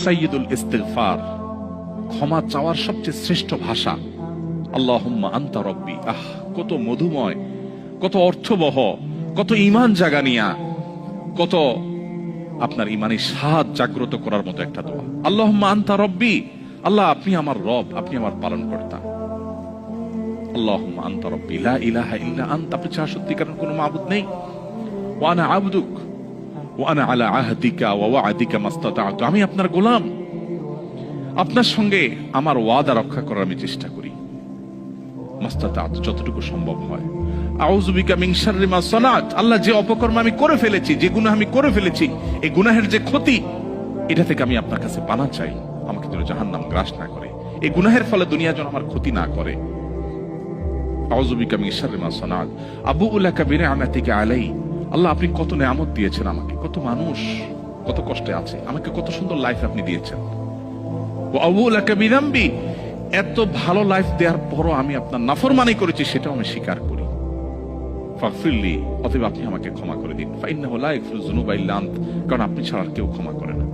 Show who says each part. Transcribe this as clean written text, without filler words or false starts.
Speaker 1: সাইয়্যিদুল ইস্তিগফার, ক্ষমা চাওয়ার সবচেয়ে শ্রেষ্ঠ ভাষা। আল্লাহুম্মা আনতা রব্বি। কত মধুময়, কত অর্থবহ, কত ঈমান জাগানিয়া, কত আপনার ঈমানি স্বাদ জাগ্রত করার মতো একটা দোয়া। আল্লাহুম্মা আনতা রব্বি, আল্লাহ আপনি আমার রব, আপনি আমার পালনকর্তা। আল্লাহুম্মা আনতা রব্বি লা ইলাহা ইল্লা আনতা, আপনি ছাড়া সত্যিকারের কোনো মাবুদ নেই। ওয়া আনা আবদুক ওয়া আনা আলা আহদিকা ওয়া ওয়া'দিকা মাস্তাতা'তু, আমি আপনার গোলাম, আপনার সঙ্গে আমার ওয়াদা রক্ষা করার আমি চেষ্টা করি, মাস্তাতা'তু, যতটুকু সম্ভব হয়। আউযু বিকা মিন শাররি মা সানাত, আল্লাহ যে অপকর্ম আমি করে ফেলেছি, যে গুনাহ আমি করে ফেলেছি, এই গুনাহের যে ক্ষতি, এটা থেকে আমি আপনার কাছে পানাহ চাই, আমাকে যেন জাহান্নাম গ্রাস না করে, এই গুনাহের ফলে দুনিয়া যেন আমার ক্ষতি না করে। আউযু বিকা মিন শাররি মা সানাত আবুউ লাকা বিনি'মাতিকা আলাই, আল্লাহ আপনি কত নেয়ামত দিয়েছেন আমাকে, কত মানুষ কত কষ্টে আছে, আমাকে কত সুন্দর লাইফ আপনি দিয়েছেন। ওয়া আবুউ লাকা বিযামবি, এত ভালো লাইফ দেওয়ার পরও আমি আপনার নাফরমানি করেছি, সেটাও আমি স্বীকার করি। ফাগফিরলি, অতএব আপনি আমাকে ক্ষমা করে দিন। ফাইন্নাহু লা ইয়াগফিরুয যুনুবা ইল্লা আনত, কারণ আপনি ছাড়া আর কেউ ক্ষমা করে না।